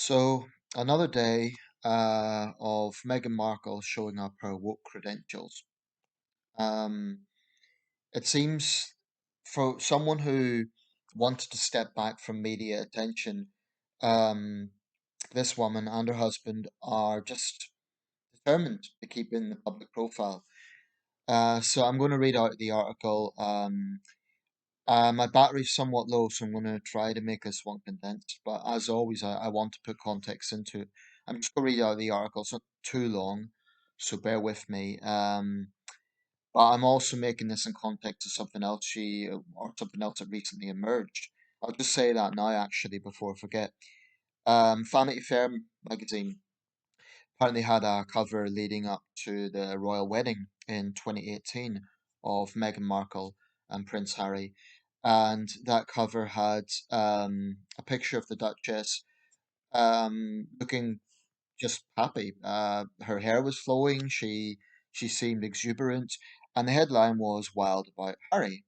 So another day of Meghan Markle showing up her woke credentials. Um, it seems for someone who wanted to step back from media attention, um, this woman and her husband are just determined to keep in the public profile. So I'm going to read out the article. My battery's somewhat low, so I'm going to try to make this one condensed. But as always, I want to put context into it. I'm just going to read out the article. It's not too long, so bear with me. But I'm also making this in context of something else or something else that recently emerged. I'll just say that now, actually, before I forget. Vanity Fair magazine apparently had a cover leading up to the royal wedding in 2018 of Meghan Markle and Prince Harry. And that cover had a picture of the Duchess looking just happy. Her hair was flowing, she seemed exuberant, and the headline was Wild About Harry.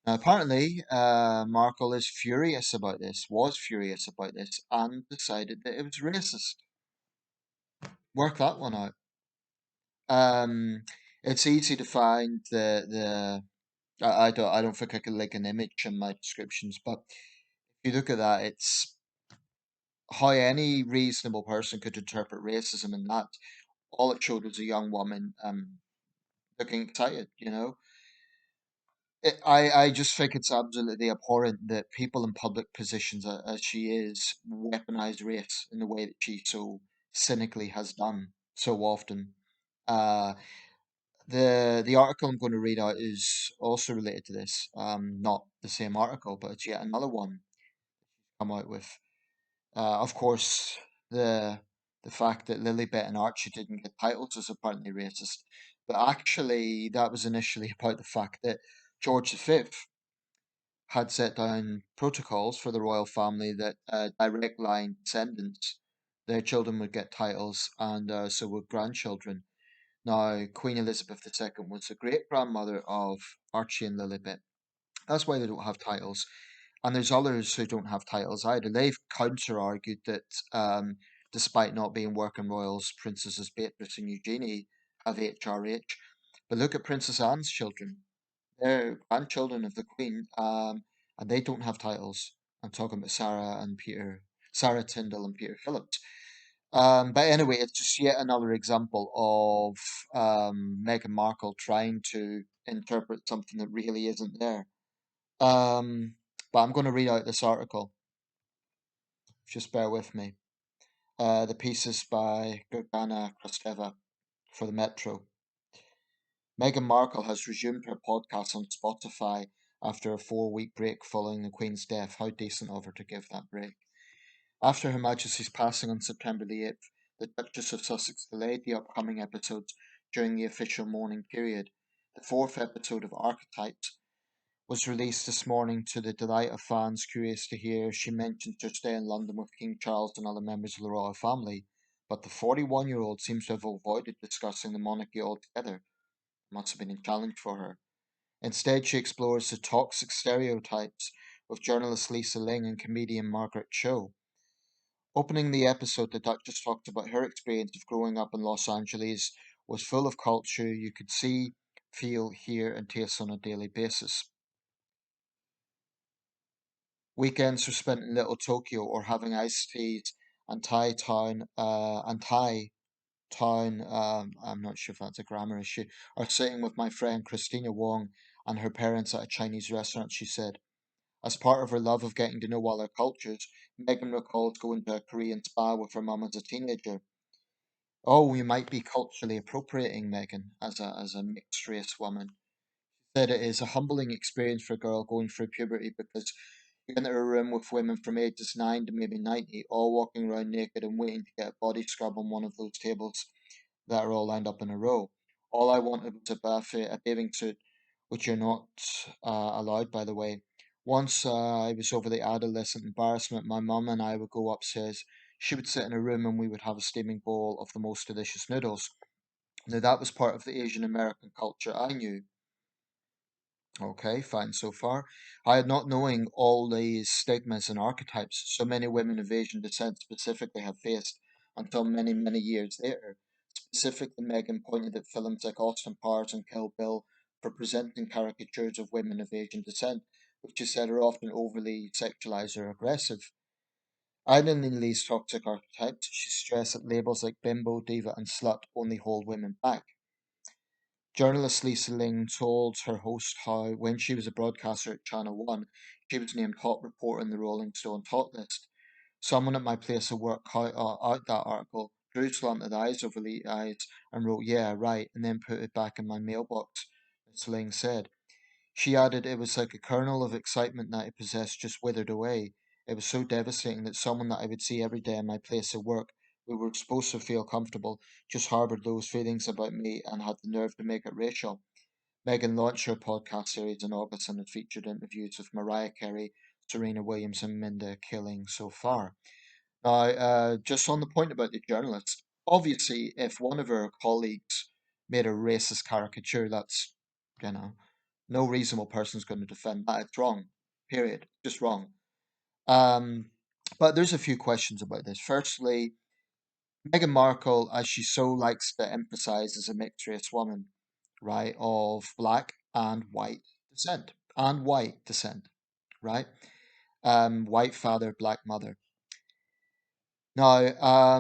Now, apparently, Markle is furious about this, was furious about this, and decided that it was racist. Work that one out. Um, it's easy to find I don't think I can link an image in my descriptions, but if you look at that, it's how any reasonable person could interpret racism in that. All it showed was a young woman looking excited. I just think it's absolutely abhorrent that people in public positions, as she is, weaponize race in the way that she so cynically has done so often. Uh, the article I'm going to read out is also related to this. Not the same article, but it's yet another one come out with. Of course, the the fact that Lilibet and Archie didn't get titles is apparently racist, but actually that was initially about the fact that George V had set down protocols for the royal family that direct line descendants, their children would get titles, and so would grandchildren. Now, Queen Elizabeth II was the great grandmother of Archie and Lilibet. That's why they don't have titles. And there's others who don't have titles either. They've counter argued that despite not being working royals, Princesses Beatrice and Eugenie have HRH. But look at Princess Anne's children. They're grandchildren of the Queen, and they don't have titles. I'm talking about Sarah Tyndall and Peter Phillips. But anyway, it's just yet another example of Meghan Markle trying to interpret something that really isn't there. Um, but I'm going to read out this article. Just bear with me. The piece is by Gergana Kristeva for the Metro. Meghan Markle has resumed her podcast on Spotify after a 4 week break following the Queen's death. How decent of her to give that break. After Her Majesty's passing on September the 8th, the Duchess of Sussex delayed the upcoming episodes during the official mourning period. The fourth episode of Archetypes was released this morning to the delight of fans curious to hear she mentions her stay in London with King Charles and other members of the royal family, but the 41-year-old seems to have avoided discussing the monarchy altogether. Must have been a challenge for her. Instead, she explores the toxic stereotypes with journalist Lisa Ling and comedian Margaret Cho. Opening the episode, the Duchess talked about her experience of growing up in Los Angeles was full of culture you could see, feel, hear, and taste on a daily basis. Weekends were spent in Little Tokyo or having iced teas and Thai town, I'm not sure if that's a grammar issue, or sitting with my friend Christina Wong and her parents at a Chinese restaurant, she said. As part of her love of getting to know other cultures, Megan recalls going to a Korean spa with her mum as a teenager. Oh, we might be culturally appropriating Megan as a mixed race woman. Said it is a humbling experience for a girl going through puberty because you enter a room with women from ages 9 to maybe 90, all walking around naked and waiting to get a body scrub on one of those tables that are all lined up in a row. All I wanted was a bathing suit, which you're not allowed, by the way. Once I was over the adolescent embarrassment, my mum and I would go upstairs. She would sit in a room and we would have a steaming bowl of the most delicious noodles. Now, that was part of the Asian American culture I knew. Okay, fine so far. I had not knowing all these stigmas and archetypes so many women of Asian descent specifically have faced until many, many years later. Specifically, Megan pointed at films like Austin Powers and Kill Bill for presenting caricatures of women of Asian descent, which she said are often overly sexualized or aggressive. Outlining these toxic archetypes, she stressed that labels like bimbo, diva, and slut only hold women back. Journalist Lisa Ling told her host how, when she was a broadcaster at Channel One, she was named top reporter in the Rolling Stone top list. Someone at my place of work out that article, drew slanted eyes over the eyes, and wrote, "Yeah, right," and then put it back in my mailbox, Miss Ling said. She added it was like a kernel of excitement that I possessed just withered away. It was so devastating that someone that I would see every day in my place of work, we were supposed to feel comfortable, just harbored those feelings about me and had the nerve to make it racial. Meghan launched her podcast series in August and had featured interviews with Mariah Carey, Serena Williams, and Minda Kaling so far. Now, just on the point about the journalist, obviously, if one of her colleagues made a racist caricature, that's, you know, no reasonable person's going to defend that. It's wrong. Period. Just wrong. Um, but there's a few questions about this. Firstly, Meghan Markle, as she so likes to emphasize, is a mixed race woman, right, of black and white descent, right? White father, black mother. Now,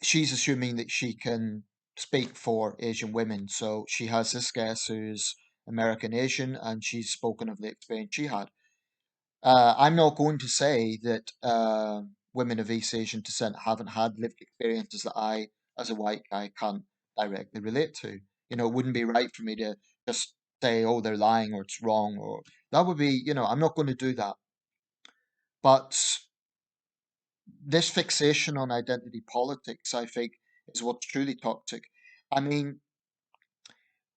she's assuming that she can speak for Asian women. So she has this guest who's American Asian, and she's spoken of the experience she had. I'm not going to say that women of East Asian descent haven't had lived experiences that I, as a white guy, can't directly relate to. It wouldn't be right for me to just say, oh, they're lying or it's wrong, or that would be, I'm not going to do that. But this fixation on identity politics, I think, is what's truly toxic. I mean,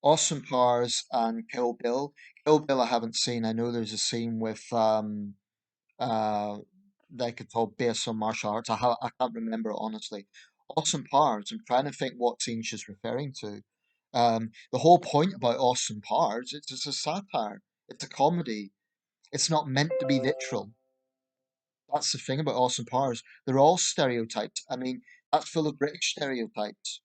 Austin Powers and Kill Bill. Kill Bill, I haven't seen. I know there's a scene with uh like it's all based on martial arts. I can't remember honestly. Austin Powers. I'm trying to think what scene she's referring to. The whole point about Austin Powers, it's a satire. It's a comedy. It's not meant to be literal. That's the thing about Austin Powers. They're all stereotypes. I mean, that's full of British stereotypes.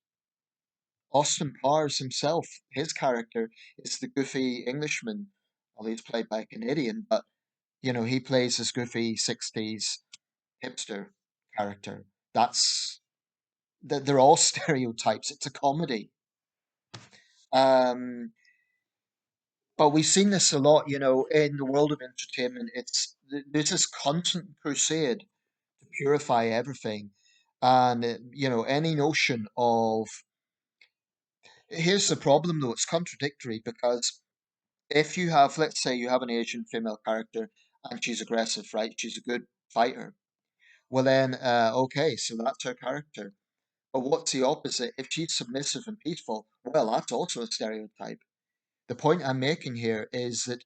Austin Powers himself, his character is the goofy Englishman. Well, he's played by a Canadian, but he plays this goofy '60s hipster character. They're all stereotypes. It's a comedy. Um, but we've seen this a lot, in the world of entertainment. There's this constant crusade to purify everything, and any notion of here's the problem though. It's contradictory because if you have, let's say, you have an Asian female character and she's aggressive, right? She's a good fighter. Well, then, okay, so that's her character. But what's the opposite? If she's submissive and peaceful, well, that's also a stereotype. The point I'm making here is that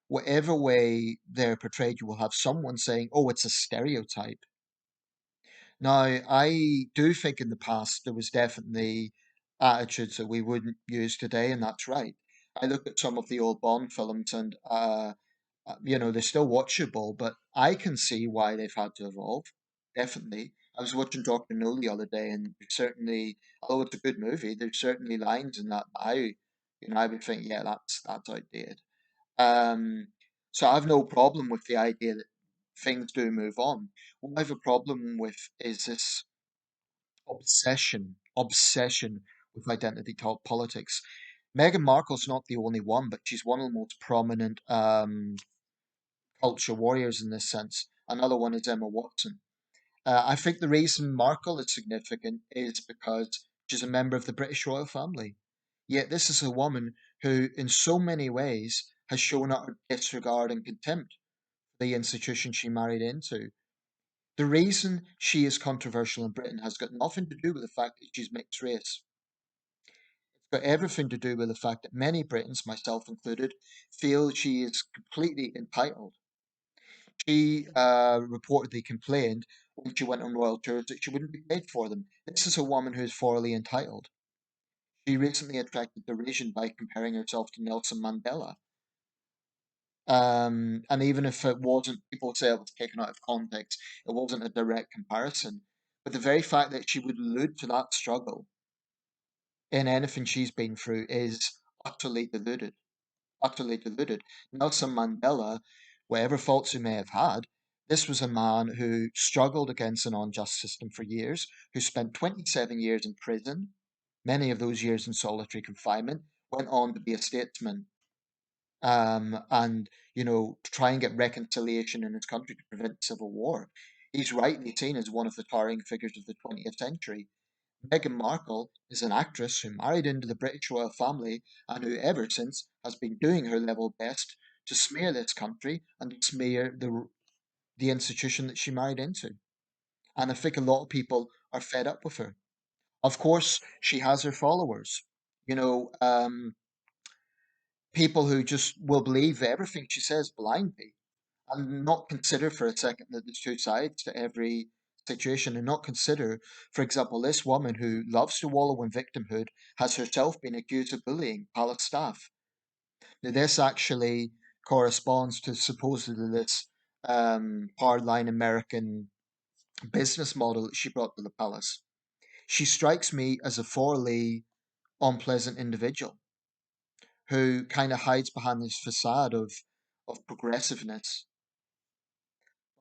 whatever way they're portrayed, you will have someone saying, oh, it's a stereotype. Now, I do think in the past there was definitely attitudes that we wouldn't use today, and that's right. I look at some of the old Bond films and they're still watchable, but I can see why they've had to evolve. Definitely. I was watching Doctor No the other day, and there's certainly, although it's a good movie, there's certainly lines in that I would think, yeah, that's outdated. Um, so I have no problem with the idea that things do move on. What I have a problem with is this obsession with identity politics. Meghan Markle's not the only one, but she's one of the most prominent culture warriors in this sense. Another one is Emma Watson. I think the reason Markle is significant is because she's a member of the British royal family. Yet this is a woman who, in so many ways, has shown utter disregard and contempt for the institution she married into. The reason she is controversial in Britain has got nothing to do with the fact that she's mixed race. It's got everything to do with the fact that many Britons, myself included, feel she is completely entitled. She reportedly complained when she went on royal tours that she wouldn't be paid for them. This is a woman who is morally entitled. She recently attracted derision by comparing herself to Nelson Mandela. And even if it wasn't, people say it was taken out of context, it wasn't a direct comparison. But the very fact that she would allude to that struggle in anything she's been through is utterly deluded. Utterly deluded. Nelson Mandela, whatever faults he may have had, this was a man who struggled against an unjust system for years, who spent 27 years in prison, many of those years in solitary confinement, went on to be a statesman, and to try and get reconciliation in his country to prevent civil war. He's rightly seen as one of the towering figures of the 20th century. Meghan Markle is an actress who married into the British royal family and who, ever since, has been doing her level best to smear this country and to smear the institution that she married into. And I think a lot of people are fed up with her. Of course, she has her followers. You know, um, People who just will believe everything she says blindly and not consider for a second that there's two sides to every situation, and not consider, for example, this woman who loves to wallow in victimhood has herself been accused of bullying palace staff. Now, this actually corresponds to supposedly this hardline American business model that she brought to the palace. She strikes me as a thoroughly unpleasant individual who kind of hides behind this facade of progressiveness.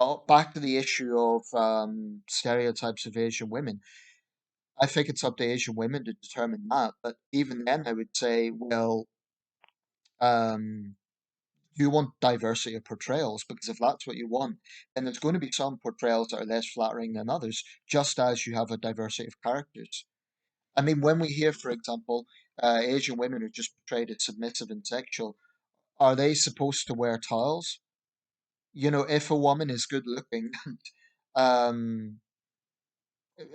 Well, back to the issue of stereotypes of Asian women. I think it's up to Asian women to determine that. But even then, I would say, well, um, you want diversity of portrayals, because if that's what you want, then there's going to be some portrayals that are less flattering than others, just as you have a diversity of characters. I mean, when we hear, for example, Asian women are just portrayed as submissive and sexual, are they supposed to wear towels? If a woman is good looking, um,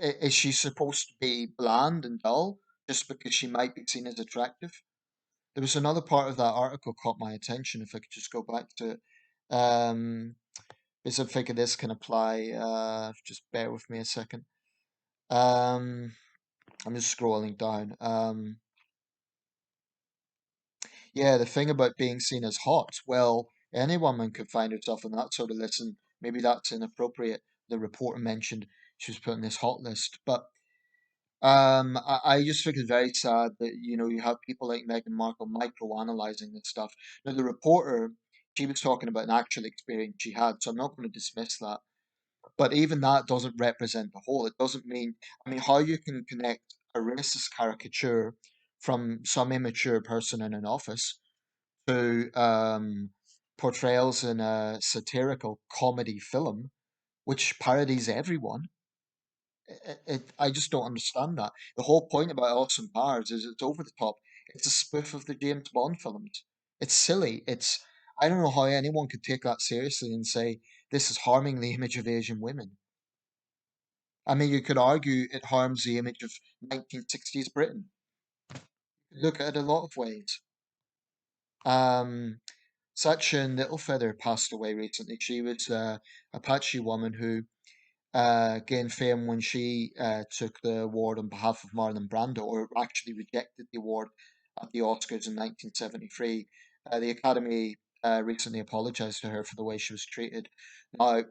is she supposed to be bland and dull just because she might be seen as attractive? There was another part of that article caught my attention. If I could just go back to it, um, because I'm thinking this can apply. Just bear with me a second. Um, I'm just scrolling down. Yeah, the thing about being seen as hot. Well, any woman could find herself on that sort of list, and maybe that's inappropriate. The reporter mentioned she was put on this hot list, but I just think it's very sad that you have people like Meghan Markle micro-analyzing this stuff. Now, the reporter, she was talking about an actual experience she had, so I'm not going to dismiss that. But even that doesn't represent the whole. It doesn't mean, I mean, how you can connect a racist caricature from some immature person in an office to portrayals in a satirical comedy film, which parodies everyone. I just don't understand that. The whole point about Austin Powers is it's over the top. It's a spoof of the James Bond films. It's silly. I don't know how anyone could take that seriously and say this is harming the image of Asian women. I mean, you could argue it harms the image of 1960s Britain. You could look at it a lot of ways. Um, Sacha Littlefeather passed away recently. She was a Apache woman who gained fame when she took the award on behalf of Marlon Brando, or actually rejected the award at the Oscars in 1973. The Academy recently apologized to her for the way she was treated. Now,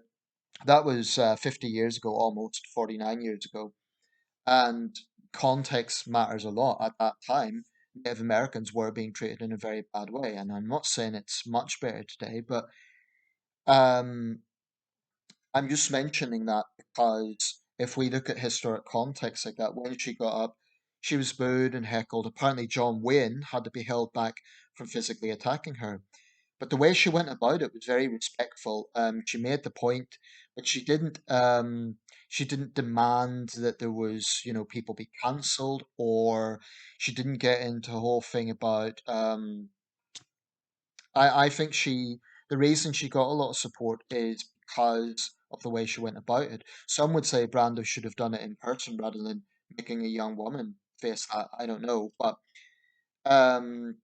that was 50 years ago, almost 49 years ago, and context matters a lot. At that time, Native Americans were being treated in a very bad way, and I'm not saying it's much better today, but um, I'm just mentioning that because if we look at historic context like that, when she got up, she was booed and heckled. Apparently, John Wayne had to be held back from physically attacking her. But the way she went about it was very respectful. She made the point, but she didn't demand that there was, people be cancelled, or she didn't get into a whole thing about I think the reason she got a lot of support is because of the way she went about it. Some would say Brando should have done it in person rather than making a young woman face that. I don't know. But um,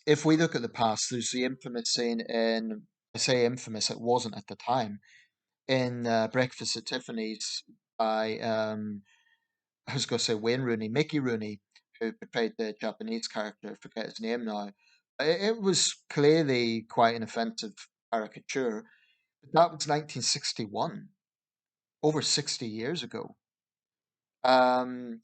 if we look at the past, there's the infamous scene in, I say infamous, it wasn't at the time, in Breakfast at Tiffany's by, I was going to say Wayne Rooney, Mickey Rooney, who portrayed the Japanese character, I forget his name now. It was clearly quite an offensive caricature, but that was 1961, over 60 years ago. Um,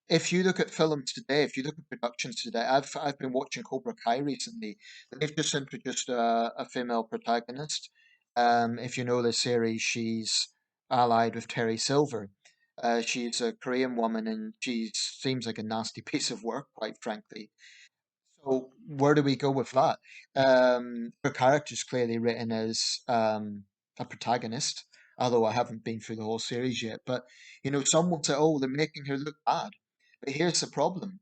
if you look at films today, if you look at productions today, I've been watching Cobra Kai recently. They've just introduced a female protagonist. If you know the series, she's allied with Terry Silver. She's a Korean woman, and she seems like a nasty piece of work, quite frankly. So where do we go with that? Her character's clearly written as a protagonist, although I haven't been through the whole series yet. But some will say, "Oh, they're making her look bad." But here's the problem: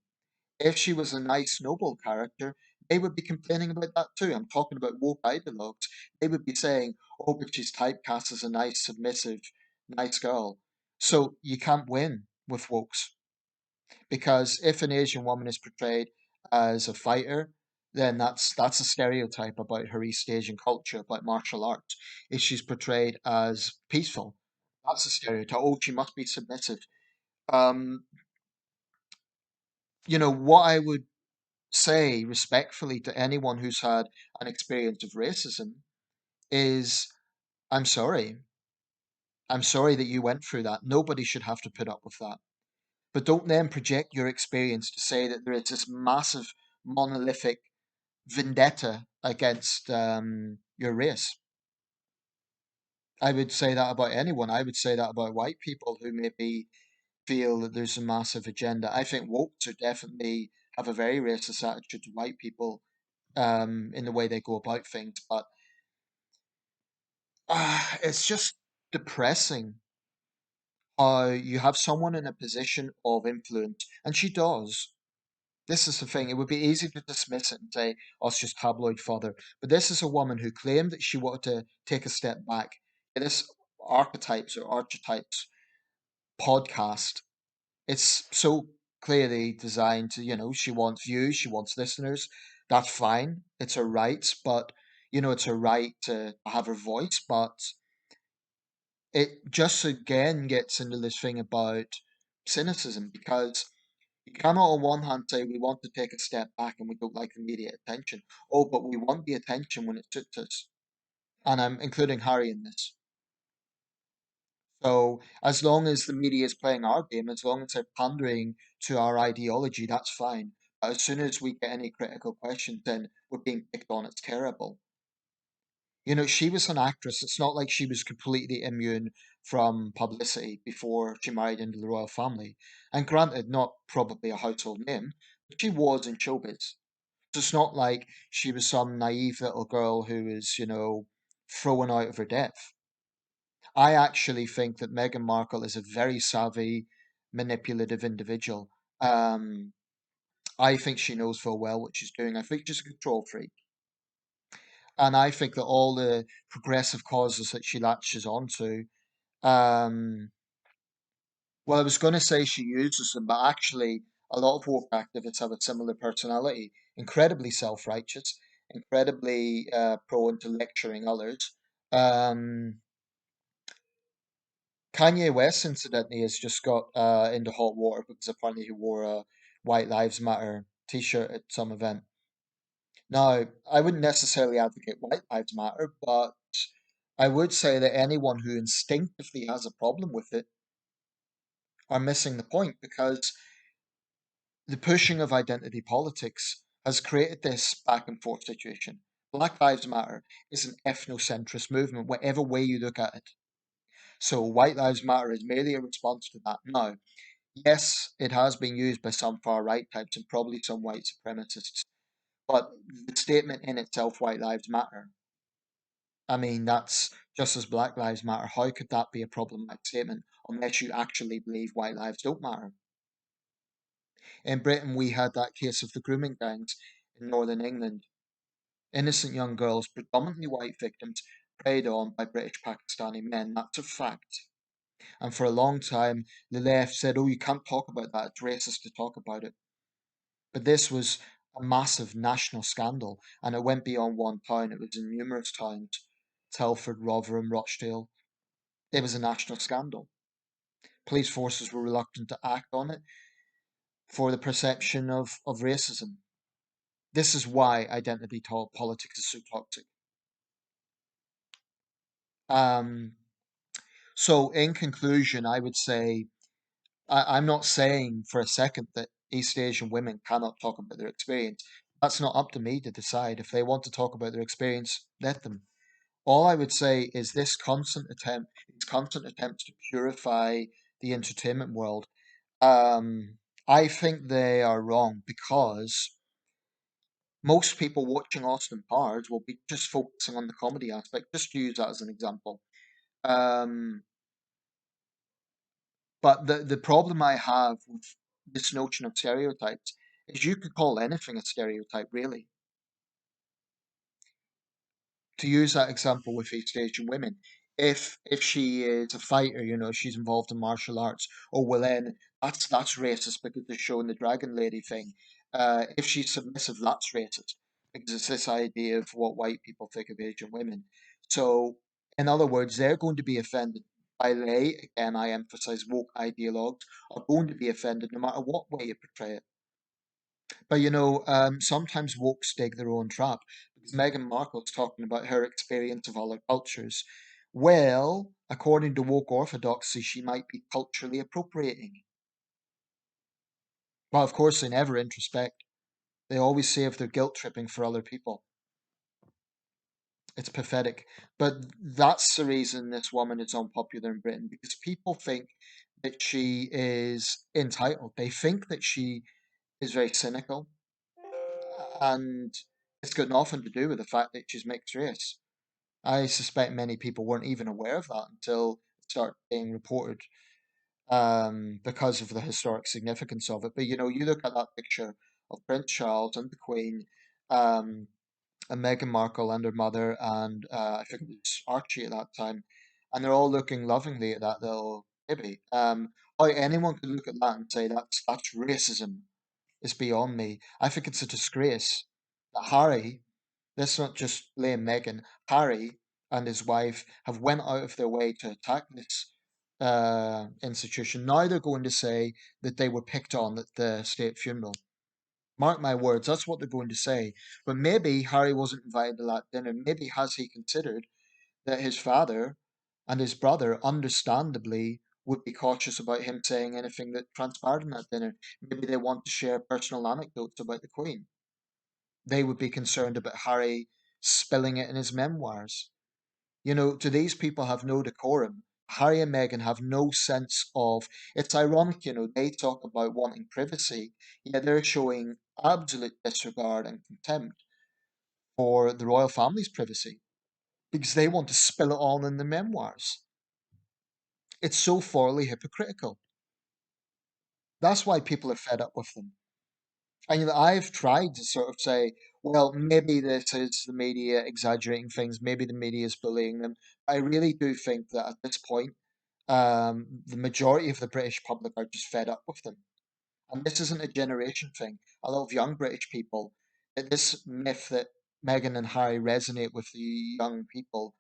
if she was a nice, noble character, they would be complaining about that too. I'm talking about woke ideologues. They would be saying, "Oh, but she's typecast as a nice, submissive, nice girl." So you can't win with wokes. Because if an Asian woman is portrayed as a fighter, then that's a stereotype about her East Asian culture, about martial arts. If she's portrayed as peaceful, that's a stereotype. Oh, she must be submissive. Um, what I would say respectfully to anyone who's had an experience of racism is, I'm sorry. I'm sorry that you went through that. Nobody should have to put up with that. But don't then project your experience to say that there is this massive monolithic vendetta against your race. I would say that about anyone. I would say that about white people who maybe feel that there's a massive agenda. I think wokes are definitely have a very racist attitude to white people in the way they go about things. But it's just depressing how you have someone in a position of influence, and she does. This is the thing. It would be easy to dismiss it and say, "Oh, it's just tabloid fodder." But this is a woman who claimed that she wanted to take a step back. This archetypes or archetypes podcast, it's so clearly designed to, she wants views, she wants listeners. That's fine. It's her right, but it's her right to have her voice. But it just again gets into this thing about cynicism because you cannot, on one hand, say we want to take a step back and we don't like immediate attention. Oh, but we want the attention when it suits us. And I'm including Harry in this. So, as long as the media is playing our game, as long as they're pandering to our ideology, that's fine. But as soon as we get any critical questions, then we're being picked on. It's terrible. She was an actress. It's not like she was completely immune from publicity before she married into the royal family. And granted, not probably a household name, but she was in showbiz. So it's not like she was some naive little girl who was, thrown out of her depth. I actually think that Meghan Markle is a very savvy, manipulative individual. Um, I think she knows full well what she's doing. I think she's a control freak. And I think that all the progressive causes that she latches onto, um, well, I was going to say she uses them, but actually, a lot of woke activists have a similar personality. Incredibly self-righteous, incredibly prone to lecturing others. Um, Kanye West, incidentally, has just got into hot water because apparently he wore a White Lives Matter T-shirt at some event. Now, I wouldn't necessarily advocate White Lives Matter, but I would say that anyone who instinctively has a problem with it are missing the point because the pushing of identity politics has created this back and forth situation. Black Lives Matter is an ethnocentrist movement, whatever way you look at it. So White Lives Matter is merely a response to that. Now, yes, it has been used by some far right types and probably some white supremacists, but the statement in itself, White Lives Matter, I mean, that's just as Black Lives Matter. How could that be a problematic statement unless you actually believe white lives don't matter? In Britain, we had that case of the grooming gangs in northern England. Innocent young girls, predominantly white victims, preyed on by British Pakistani men. That's a fact. And for a long time, the left said, "Oh, you can't talk about that. It's racist to talk about it." But this was a massive national scandal, and it went beyond one town. It was in numerous towns: Telford, Rotherham, Rochdale. It was a national scandal. Police forces were reluctant to act on it for the perception of racism. This is why identity politics is so toxic. Um, so, in conclusion, I would say I'm not saying for a second that East Asian women cannot talk about their experience. That's not up to me to decide. If they want to talk about their experience, let them. All I would say is these constant attempts to purify the entertainment world. Um, I think they are wrong because most people watching Austin Powers will be just focusing on the comedy aspect. Just to use that as an example. Um, but the problem I have with this notion of stereotypes is you could call anything a stereotype, really. To use that example with East Asian women, if she is a fighter, she's involved in martial arts, oh well then that's racist because they're showing the dragon lady thing. If she's submissive, that's racist because it's this idea of what white people think of Asian women. So, in other words, they're going to be offended. By they, again, I emphasize woke ideologues are going to be offended no matter what way you portray it. But sometimes woke dig their own trap because Meghan Markle's talking about her experience of other cultures. Well, according to woke orthodoxy, she might be culturally appropriating. But of course, they never introspect. They always say if they're guilt tripping for other people. It's pathetic. But that's the reason this woman is unpopular in Britain because people think that she is entitled. They think that she is very cynical and it's got nothing to do with the fact that she's mixed race. I suspect many people weren't even aware of that until it started being reported because of the historic significance of it. But you look at that picture of Prince Charles and the Queen, um, and Meghan Markle and her mother, and I think it was Archie at that time, and they're all looking lovingly at that little baby. How anyone could look at that and say that's racism is beyond me. I think it's a disgrace that Harry, let's not just blame Meghan, Harry and his wife have went out of their way to attack this institution. Now they're going to say that they were picked on at the state funeral. Mark my words, that's what they're going to say. But maybe Harry wasn't invited to that dinner. Maybe has he considered that his father and his brother, understandably, would be cautious about him saying anything that transpired in that dinner. Maybe they want to share personal anecdotes about the Queen. They would be concerned about Harry spilling it in his memoirs. Do these people have no decorum? Harry and Meghan have no sense of. It's ironic, they talk about wanting privacy, yet they're showing absolute disregard and contempt for the royal family's privacy because they want to spill it all in the memoirs. It's so thoroughly hypocritical. That's why people are fed up with them. And I've tried to sort of say, well, maybe this is the media exaggerating things, maybe the media is bullying them. I really do think that at this point, the majority of the British public are just fed up with them. And this isn't a generation thing. A lot of young British people, this myth that Meghan and Harry resonate with the young people,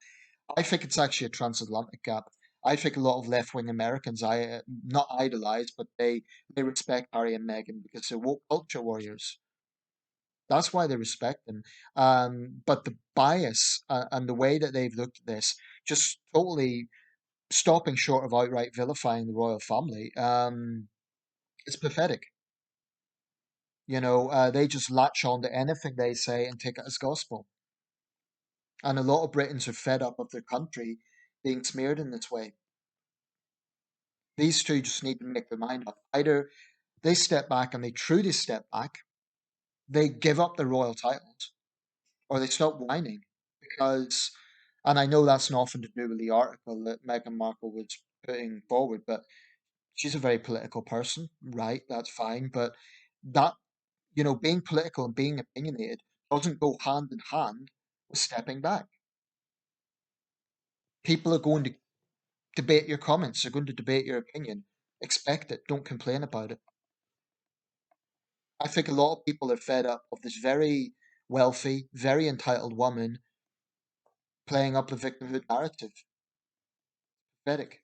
I think it's actually a transatlantic gap. I think a lot of left-wing Americans, not idolize, but they respect Harry and Meghan because they're woke culture warriors. That's why they respect them. But the bias and the way that they've looked at this, just totally stopping short of outright vilifying the royal family, it's pathetic. They just latch on to anything they say and take it as gospel. And a lot of Britons are fed up of their country being smeared in this way. These two just need to make their mind up. Either they step back and they truly step back, they give up their royal titles, or they stop whining. Because, and I know that's nothing to do with the article that Meghan Markle was putting forward, but she's a very political person, right? That's fine. But that, being political and being opinionated doesn't go hand in hand with stepping back. People are going to debate your comments, they're going to debate your opinion. Expect it, don't complain about it. I think a lot of people are fed up of this very wealthy, very entitled woman playing up the victimhood narrative. Pathetic.